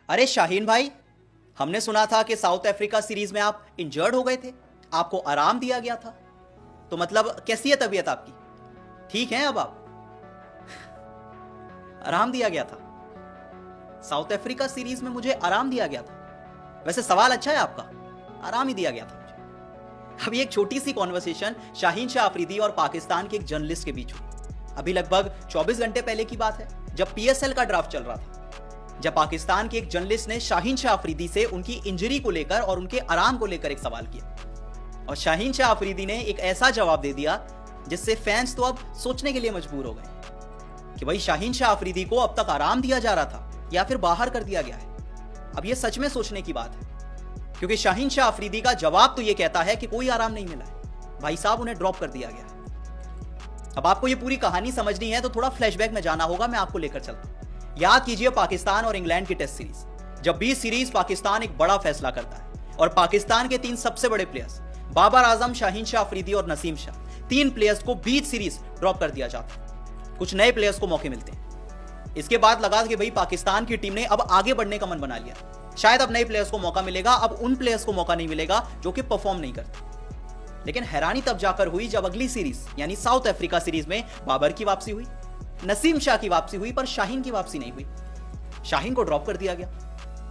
अरे शाहीन भाई, हमने सुना था कि साउथ अफ्रीका सीरीज में आप इंजर्ड हो गए थे, आपको आराम दिया गया था। तो मतलब कैसी है तबीयत आपकी? ठीक है अब आप? आराम दिया गया था साउथ अफ्रीका सीरीज में, मुझे आराम दिया गया था। वैसे सवाल अच्छा है आपका, आराम ही दिया गया था मुझे। अभी एक छोटी सी कॉन्वर्सेशन शाहीन शाह अफरीदी और पाकिस्तान के एक जर्नलिस्ट के बीच हुई। अभी लगभग 24 घंटे पहले की बात है, जब पीएसएल का ड्राफ्ट चल रहा था, जब पाकिस्तान के एक जर्नलिस्ट ने शाहीन शाह अफरीदी से उनकी इंजरी को लेकर और उनके आराम को लेकर एक सवाल किया, और शाहीन शाह अफरीदी ने एक ऐसा जवाब दे दिया जिससे फैंस तो अब सोचने के लिए मजबूर हो गए कि भाई शाहीन शाह अफरीदी को अब तक आराम दिया जा रहा था या फिर बाहर कर दिया गया है। अब यह सच में सोचने की बात है, क्योंकि शाहीन शाह अफरीदी का जवाब तो यह कहता है कि कोई आराम नहीं मिला है, भाई साहब उन्हें ड्रॉप कर दिया गया है। अब आपको यह पूरी कहानी समझनी है तो थोड़ा फ्लैशबैक में जाना होगा, मैं आपको लेकर चलता हूं। याद कीजिए पाकिस्तान और इंग्लैंड की टेस्ट सीरीज, जब 20 सीरीज पाकिस्तान एक बड़ा फैसला करता है और पाकिस्तान के 3 सबसे बड़े प्लेयर्स बाबर आजम, शाहीन शाह अफरीदी और नसीम शाह, 3 प्लेयर्स को बीच सीरीज ड्रॉप कर दिया जाता है। कुछ नए प्लेयर्स को मौके मिलते हैं। इसके बाद लगा कि भाई पाकिस्तान की टीम ने अब आगे बढ़ने का मन बना लिया, शायद अब नए प्लेयर्स को मौका मिलेगा, अब उन प्लेयर्स को मौका नहीं मिलेगा जो कि परफॉर्म नहीं करते। लेकिन हैरानी तब जाकर हुई जब अगली सीरीज यानी साउथ अफ्रीका सीरीज में बाबर की वापसी हुई, नसीम शाह की वापसी हुई, पर शाहीन की वापसी नहीं हुई। शाहीन को ड्रॉप कर दिया गया।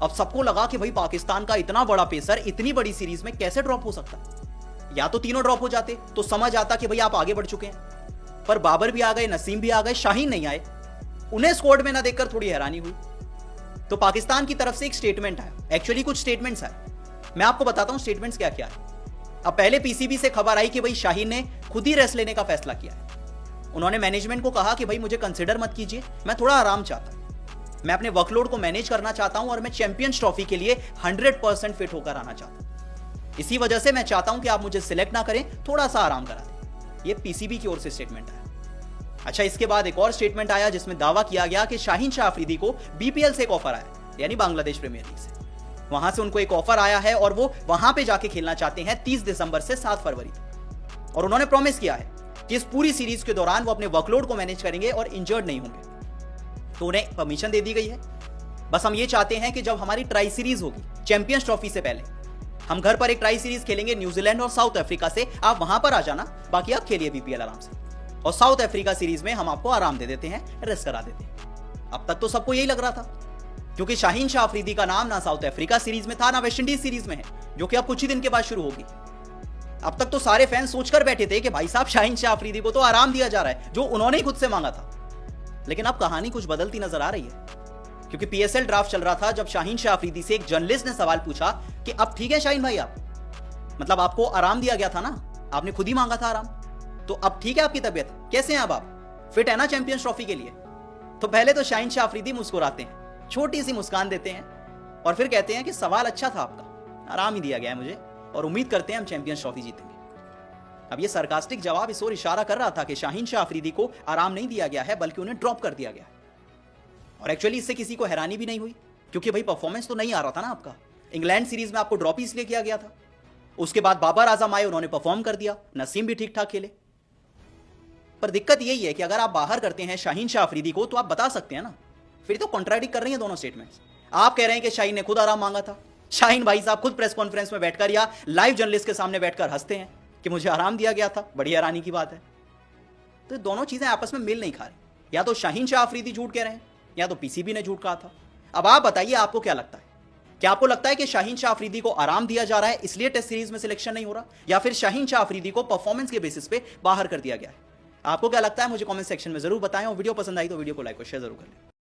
अब सबको लगा कि भाई पाकिस्तान का इतना बड़ा पेसर इतनी बड़ी सीरीज में कैसे ड्रॉप हो सकता है। या तो तीनों ड्रॉप हो जाते तो समझ आता कि भाई आप आगे बढ़ चुके हैं, पर बाबर भी आ गए, नसीम भी आ गए, शाहीन नहीं आए। उन्हें स्क्वाड में ना देखकर थोड़ी हैरानी हुई। तो पाकिस्तान की तरफ से एक स्टेटमेंट आया, एक्चुअली कुछ स्टेटमेंट्स आए, मैं आपको बताता हूं स्टेटमेंट्स क्या क्या है। अब पहले पीसीबी से खबर आई कि भाई शाहीन ने खुद ही रेस्ट लेने का फैसला किया है। उन्होंने मैनेजमेंट को कहा कि भाई मुझे कंसिडर मत कीजिए, मैं थोड़ा आराम चाहता हूं, मैं अपने वर्कलोड को मैनेज करना चाहता हूं और मैं चैंपियंस ट्रॉफी के लिए 100% फिट होकर आना चाहता हूं। इसी वजह से मैं चाहता हूं कि आप मुझे सिलेक्ट ना करें, थोड़ा सा आराम करा दें। यह पीसीबी की ओर से स्टेटमेंट आया। अच्छा, इसके बाद एक और स्टेटमेंट आया जिसमें दावा किया गया कि शाहीन शाह अफरीदी को बीपीएल से एक ऑफर आया, यानी बांग्लादेश प्रीमियर लीग से। वहां से उनको एक ऑफर आया है और वो वहां पे जाके खेलना चाहते हैं 30 दिसंबर से 7 फरवरी तक। और उन्होंने प्रॉमिस किया है कि इस पूरी सीरीज के दौरान वो अपने वर्कलोड को मैनेज करेंगे और इंजर्ड नहीं होंगे। तो उन्हें परमिशन दे दी गई है। बस हम ये चाहते हैं कि जब हमारी ट्राई सीरीज होगी चैंपियंस ट्रॉफी से पहले, हम घर पर एक ट्राई सीरीज खेलेंगे न्यूजीलैंड और साउथ अफ्रीका से, आप वहां पर आ जाना, बाकी आप खेलिए बीपीएल आराम से। और साउथ अफ्रीका सीरीज में हम आपको आराम दे देते हैं, रेस्ट करा देते हैं। अब तक तो सबको यही लग रहा था, क्योंकि शाहीन शाह अफरीदी का नाम ना साउथ अफ्रीका सीरीज में था ना वेस्ट इंडीज सीरीज में है, जो कि अब कुछ ही दिन के बाद शुरू होगी। अब तक तो सारे फैंस सोचकर बैठे थे कि भाई साहब शाहीन शाह अफरीदी को तो आराम दिया जा रहा है, जो उन्होंने ही खुद से मांगा था। लेकिन अब कहानी कुछ बदलती नजर आ रही है, क्योंकि पीएसएल ड्राफ्ट चल रहा था जब शाहीन शाह अफरीदी से एक जर्नलिस्ट ने सवाल पूछा कि अब ठीक है शाहीन भाई, आप मतलब आपको आराम दिया गया था ना, आपने खुद ही मांगा था आराम, तो अब ठीक है आपकी तबीयत, कैसे हैं अब आप, फिट है ना चैंपियंस ट्रॉफी के लिए? तो पहले तो शाहीन शाह अफरीदी मुस्कुराते हैं, छोटी सी मुस्कान देते हैं और फिर कहते हैं कि सवाल अच्छा था आपका, आराम ही दिया गया है मुझे और उम्मीद करते हैं हम चैंपियंस ट्रॉफी जीतेंगे। अब ये सरकास्टिक जवाब इस ओर इशारा कर रहा था कि शाहीन शाह अफरीदी को आराम नहीं दिया गया है, बल्कि उन्हें ड्रॉप कर दिया गया है। और एक्चुअली इससे किसी को हैरानी भी नहीं हुई, क्योंकि भाई परफॉर्मेंस तो नहीं आ रहा था ना आपका। इंग्लैंड सीरीज में आपको ड्रॉप इसलिए किया गया था। उसके बाद बाबर आजम आए, उन्होंने परफॉर्म कर दिया, नसीम भी ठीक ठाक खेले। पर दिक्कत यही है कि अगर आप बाहर करते हैं शाहीन शाह अफरीदी को, तो आप बता सकते हैं ना, फिर तो कॉन्ट्राडिक्ट कर रही है दोनों स्टेटमेंट्स। आप कह रहे हैं कि शाहीन ने खुद आराम मांगा था, शाहीन भाई साहब खुद प्रेस कॉन्फ्रेंस में बैठकर या लाइव जर्नलिस्ट के सामने बैठकर हंसते हैं कि मुझे आराम दिया गया था, बड़ी हैरानी की बात है। तो दोनों चीजें आपस में मिल नहीं खा रही, या तो शाहीन शाह अफरीदी झूठ कह रहे हैं या तो पीसीबी ने झूठ कहा था। अब आप बताइए, आपको क्या लगता है? क्या आपको लगता है कि शाहीन शाह अफरीदी को आराम दिया जा रहा है इसलिए टेस्ट सीरीज में सिलेक्शन नहीं हो रहा, या फिर शाहीन शाह अफरीदी को परफॉर्मेंस के बेसिस पे बाहर कर दिया गया है? आपको क्या लगता है मुझे कमेंट सेक्शन में जरूर बताएं, और वीडियो पसंद आई तो वीडियो को लाइक और शेयर जरूर करें।